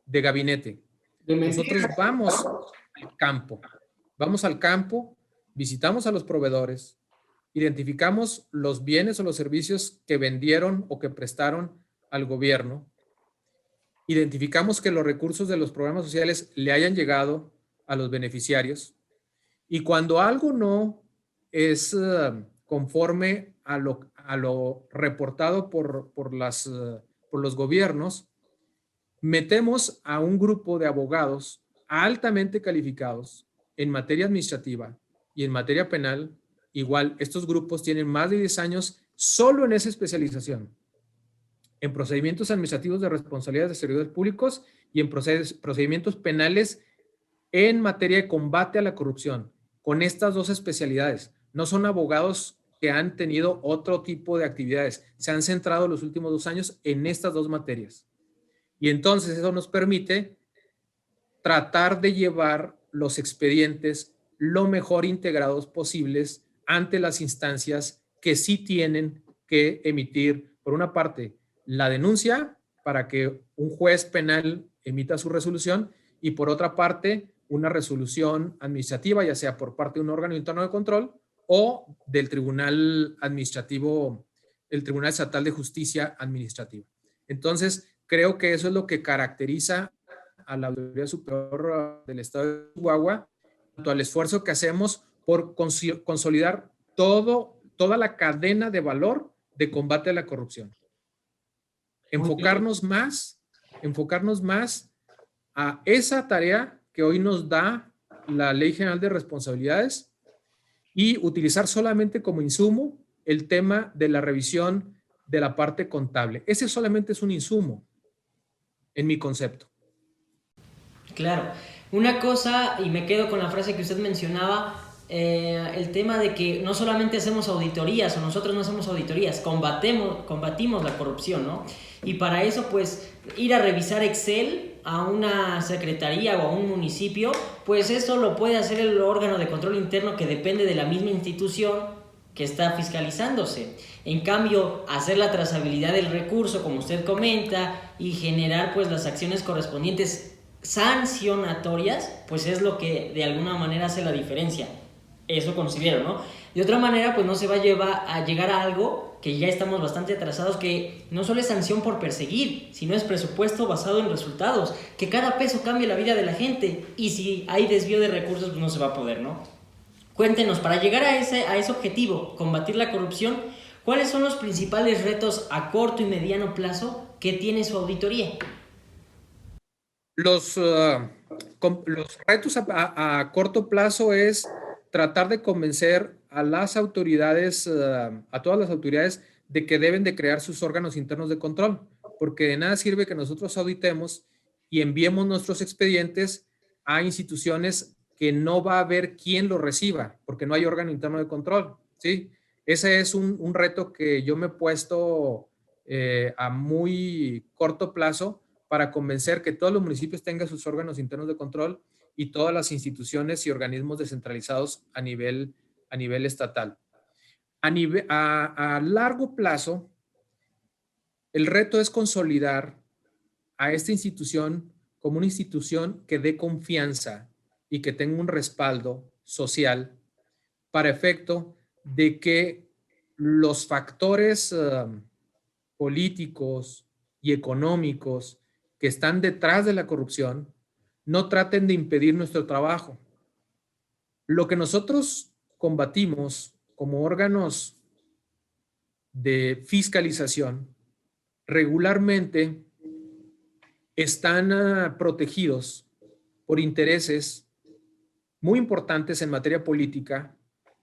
gabinete. Nosotros vamos al campo, visitamos a los proveedores, identificamos los bienes o los servicios que vendieron o que prestaron al gobierno, identificamos que los recursos de los programas sociales le hayan llegado a los beneficiarios, y cuando algo no es conforme a lo reportado por los gobiernos, metemos a un grupo de abogados altamente calificados en materia administrativa y en materia penal. Igual, estos grupos tienen más de 10 años solo en esa especialización, en procedimientos administrativos de responsabilidades de servidores públicos y en procedimientos penales en materia de combate a la corrupción, con estas dos especialidades. No son abogados que han tenido otro tipo de actividades, se han centrado los últimos 2 años en estas dos materias. Y entonces eso nos permite tratar de llevar los expedientes lo mejor integrados posibles ante las instancias que sí tienen que emitir, por una parte, la denuncia para que un juez penal emita su resolución y, por otra parte, una resolución administrativa, ya sea por parte de un órgano interno de control o del Tribunal Administrativo, el Tribunal Estatal de Justicia Administrativa. Entonces, creo que eso es lo que caracteriza a la Auditoría Superior del Estado de Chihuahua, tanto al esfuerzo que hacemos por consolidar toda la cadena de valor de combate a la corrupción. Enfocarnos más a esa tarea que hoy nos da la Ley General de Responsabilidades y utilizar solamente como insumo el tema de la revisión de la parte contable. Ese solamente es un insumo en mi concepto. Claro. Una cosa, y me quedo con la frase que usted mencionaba, el tema de que no solamente hacemos auditorías, o nosotros no hacemos auditorías, combatimos la corrupción, ¿no? Y para eso, pues, ir a revisar Excel a una secretaría o a un municipio, pues eso lo puede hacer el órgano de control interno que depende de la misma institución que está fiscalizándose. En cambio, hacer la trazabilidad del recurso, como usted comenta, y generar, pues, las acciones correspondientes sancionatorias, pues es lo que de alguna manera hace la diferencia. Eso considero, ¿no? De otra manera, pues no se va a llegar a algo que ya estamos bastante atrasados, que no solo es sanción por perseguir, sino es presupuesto basado en resultados, que cada peso cambie la vida de la gente, y si hay desvío de recursos, pues no se va a poder, ¿no? Cuéntenos, para llegar a ese objetivo, combatir la corrupción, ¿cuáles son los principales retos a corto y mediano plazo que tiene su auditoría? Los retos a corto plazo es tratar de convencer a las autoridades, a todas las autoridades, de que deben de crear sus órganos internos de control, porque de nada sirve que nosotros auditemos y enviemos nuestros expedientes a instituciones que no va a haber quién lo reciba, porque no hay órgano interno de control, ¿sí? Ese es un reto que yo me he puesto a muy corto plazo, para convencer que todos los municipios tengan sus órganos internos de control y todas las instituciones y organismos descentralizados a nivel estatal. A largo plazo, el reto es consolidar a esta institución como una institución que dé confianza y que tenga un respaldo social para efecto de que los factores políticos y económicos que están detrás de la corrupción no traten de impedir nuestro trabajo. Lo que nosotros combatimos como órganos de fiscalización regularmente están protegidos por intereses muy importantes en materia política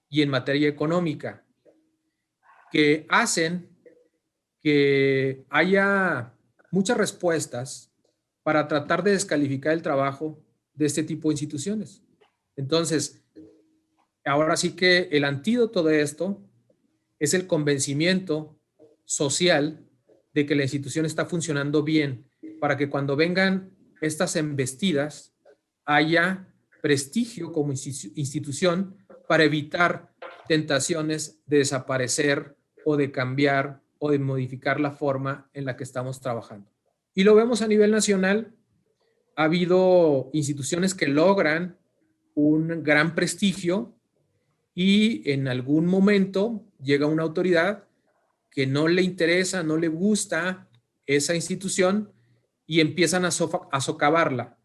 y en materia económica, que hacen que haya muchas respuestas para tratar de descalificar el trabajo de este tipo de instituciones. Entonces, ahora sí que el antídoto de esto es el convencimiento social de que la institución está funcionando bien, para que cuando vengan estas embestidas haya prestigio como institución para evitar tentaciones de desaparecer o de cambiar o de modificar la forma en la que estamos trabajando. Y lo vemos a nivel nacional. Ha habido instituciones que logran un gran prestigio y en algún momento llega una autoridad que no le interesa, no le gusta esa institución y empiezan a socavarla.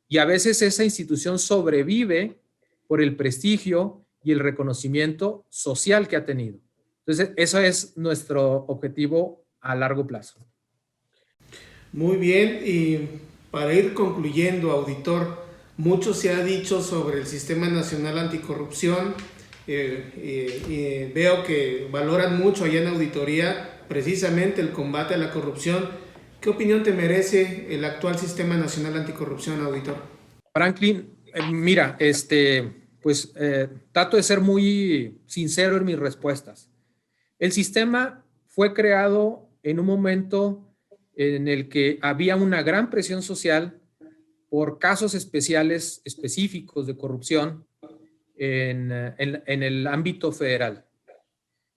Y a veces esa institución sobrevive por el prestigio y el reconocimiento social que ha tenido. Entonces, eso es nuestro objetivo a largo plazo. Muy bien, y para ir concluyendo, auditor, mucho se ha dicho sobre el Sistema Nacional Anticorrupción. Veo que valoran mucho allá en auditoría precisamente el combate a la corrupción. ¿Qué opinión te merece el actual Sistema Nacional Anticorrupción, auditor? Franklin, mira, trato de ser muy sincero en mis respuestas. El sistema fue creado en un momento en el que había una gran presión social por casos específicos de corrupción en el ámbito federal.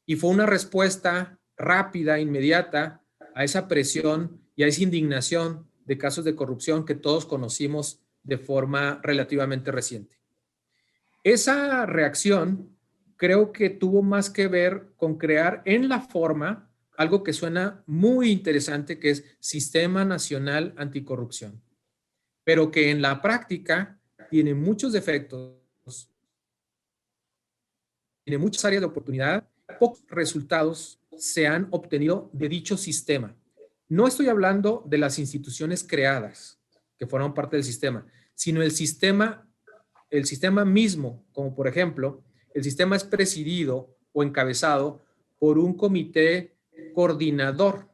Y fue una respuesta rápida, inmediata a esa presión y a esa indignación de casos de corrupción que todos conocimos de forma relativamente reciente. Esa reacción creo que tuvo más que ver con crear en la forma algo que suena muy interesante, que es Sistema Nacional Anticorrupción, pero que en la práctica tiene muchos defectos, tiene muchas áreas de oportunidad, pocos resultados se han obtenido de dicho sistema. No estoy hablando de las instituciones creadas que forman parte del sistema, sino el sistema mismo, como por ejemplo, el sistema es presidido o encabezado por un comité coordinador.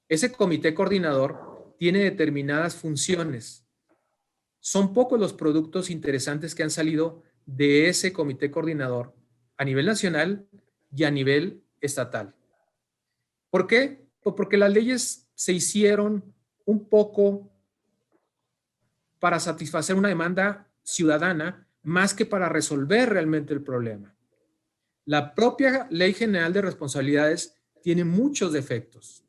Ese comité coordinador tiene determinadas funciones. Son pocos los productos interesantes que han salido de ese comité coordinador a nivel nacional y a nivel estatal. ¿Por qué? Pues porque las leyes se hicieron un poco para satisfacer una demanda ciudadana más que para resolver realmente el problema. La propia Ley General de Responsabilidades tiene muchos defectos.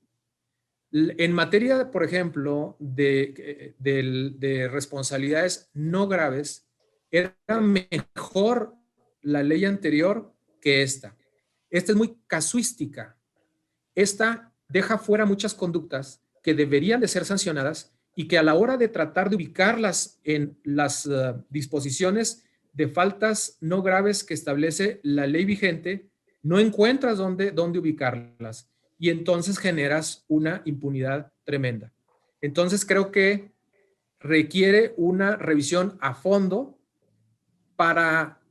En materia, por ejemplo, de responsabilidades no graves, era mejor la ley anterior que esta. Esta es muy casuística. Esta deja fuera muchas conductas que deberían de ser sancionadas y que a la hora de tratar de ubicarlas en las disposiciones de faltas no graves que establece la ley vigente, no encuentras dónde ubicarlas y entonces generas una impunidad tremenda. Entonces creo que requiere una revisión a fondo para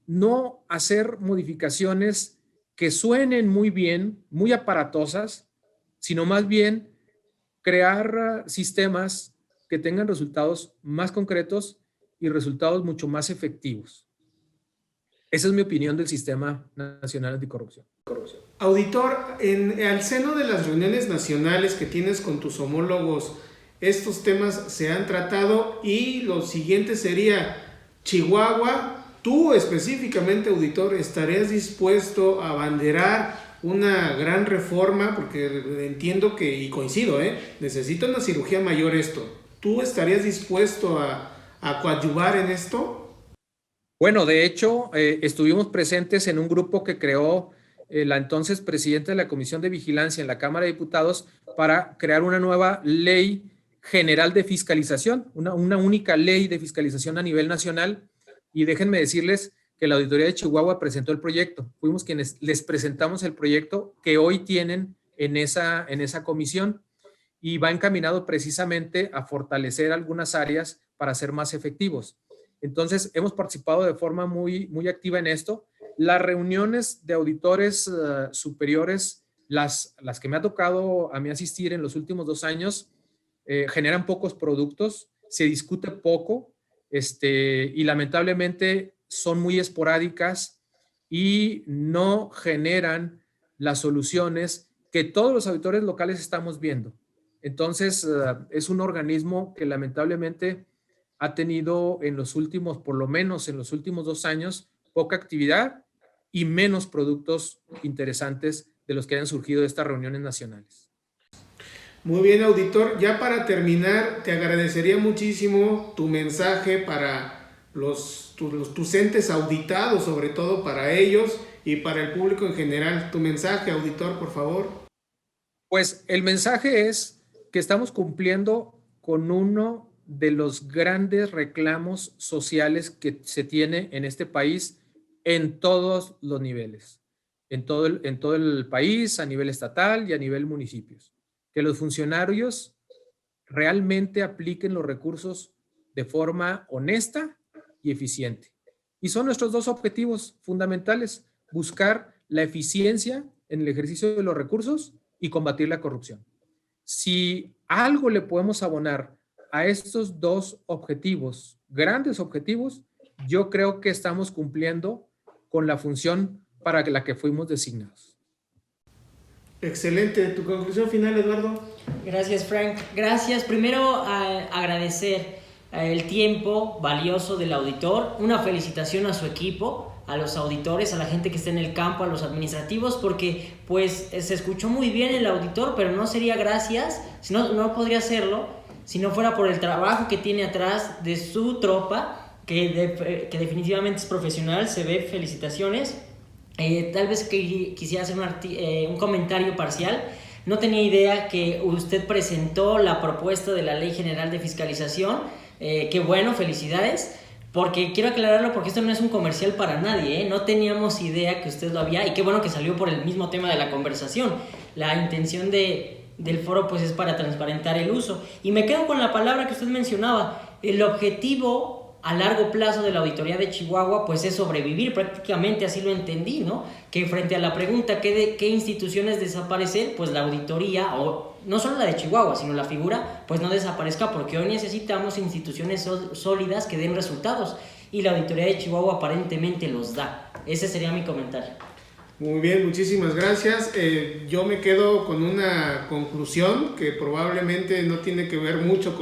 no hacer modificaciones que suenen muy bien, muy aparatosas, sino más bien crear sistemas que tengan resultados más concretos y resultados mucho más efectivos. Esa es mi opinión del Sistema Nacional Anticorrupción. Auditor, al seno de las reuniones nacionales que tienes con tus homólogos, estos temas se han tratado y lo siguiente sería, Chihuahua, tú específicamente, auditor, ¿estarías dispuesto a abanderar una gran reforma? Porque entiendo que, y coincido, necesita una cirugía mayor esto. ¿Tú estarías dispuesto a coadyuvar en esto? Bueno, de hecho, estuvimos presentes en un grupo que creó la entonces presidenta de la Comisión de Vigilancia en la Cámara de Diputados para crear una nueva ley general de fiscalización, una única ley de fiscalización a nivel nacional. Y déjenme decirles que la Auditoría de Chihuahua presentó el proyecto. Fuimos quienes les presentamos el proyecto que hoy tienen en esa comisión y va encaminado precisamente a fortalecer algunas áreas para ser más efectivos. Entonces, hemos participado de forma muy, muy activa en esto. Las reuniones de auditores superiores, las que me ha tocado a mí asistir en los últimos 2 años, generan pocos productos, se discute poco, y lamentablemente son muy esporádicas y no generan las soluciones que todos los auditores locales estamos viendo. Entonces, es un organismo que lamentablemente ha tenido por lo menos en los últimos 2 años, poca actividad y menos productos interesantes de los que han surgido de estas reuniones nacionales. Muy bien, auditor. Ya para terminar, te agradecería muchísimo tu mensaje para tus entes auditados, sobre todo para ellos y para el público en general. Tu mensaje, auditor, por favor. Pues el mensaje es que estamos cumpliendo con uno de los grandes reclamos sociales que se tiene en este país en todos los niveles, en todo el país, a nivel estatal y a nivel municipios. Que los funcionarios realmente apliquen los recursos de forma honesta y eficiente. Y son nuestros 2 objetivos fundamentales: buscar la eficiencia en el ejercicio de los recursos y combatir la corrupción. Si algo le podemos abonar a estos 2 objetivos, grandes objetivos, yo creo que estamos cumpliendo con la función para la que fuimos designados. Excelente. ¿Tu conclusión final, Eduardo? Gracias, Frank. Gracias. Primero, agradecer el tiempo valioso del auditor. Una felicitación a su equipo, a los auditores, a la gente que está en el campo, a los administrativos, porque pues se escuchó muy bien el auditor, pero no sería gracias, no podría hacerlo si no fuera por el trabajo que tiene atrás de su tropa, que definitivamente es profesional. Se ve, felicitaciones. Tal vez que quisiera hacer un comentario parcial. No tenía idea que usted presentó la propuesta de la Ley General de Fiscalización. Qué bueno, felicidades. Porque quiero aclararlo, porque esto no es un comercial para nadie, No teníamos idea que usted lo había, y qué bueno que salió por el mismo tema de la conversación. La intención del foro pues es para transparentar el uso. Y me quedo con la palabra que usted mencionaba. El objetivo a largo plazo de la Auditoría de Chihuahua pues es sobrevivir, prácticamente así lo entendí, ¿no? Que frente a la pregunta ¿qué instituciones desaparecer? Pues la auditoría, o no solo la de Chihuahua, sino la figura, pues no desaparezca, porque hoy necesitamos instituciones sólidas que den resultados, y la Auditoría de Chihuahua aparentemente los da. Ese sería mi comentario. Muy bien, muchísimas gracias. Yo me quedo con una conclusión que probablemente no tiene que ver mucho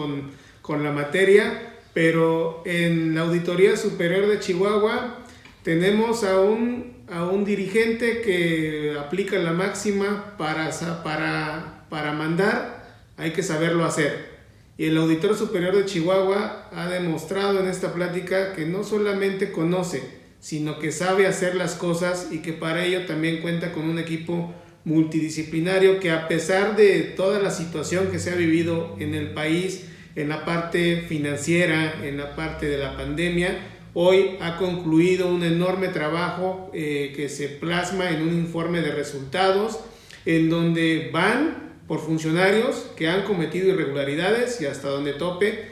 con la materia, pero en la Auditoría Superior de Chihuahua tenemos a un dirigente que aplica la máxima para mandar, hay que saberlo hacer. Y el Auditor Superior de Chihuahua ha demostrado en esta plática que no solamente conoce, sino que sabe hacer las cosas, y que para ello también cuenta con un equipo multidisciplinario que, a pesar de toda la situación que se ha vivido en el país, en la parte financiera, en la parte de la pandemia, hoy ha concluido un enorme trabajo que se plasma en un informe de resultados en donde van por funcionarios que han cometido irregularidades y hasta donde tope.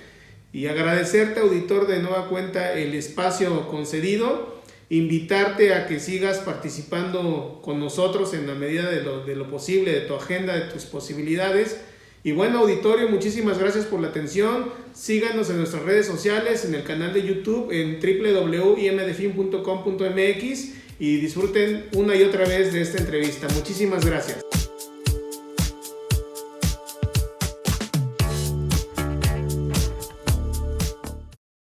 Y agradecerte, auditor, de nueva cuenta el espacio concedido, invitarte a que sigas participando con nosotros en la medida de lo posible, de tu agenda, de tus posibilidades. Y bueno, auditorio, muchísimas gracias por la atención. Síganos en nuestras redes sociales, en el canal de YouTube, en www.imdfin.com.mx y disfruten una y otra vez de esta entrevista. Muchísimas gracias.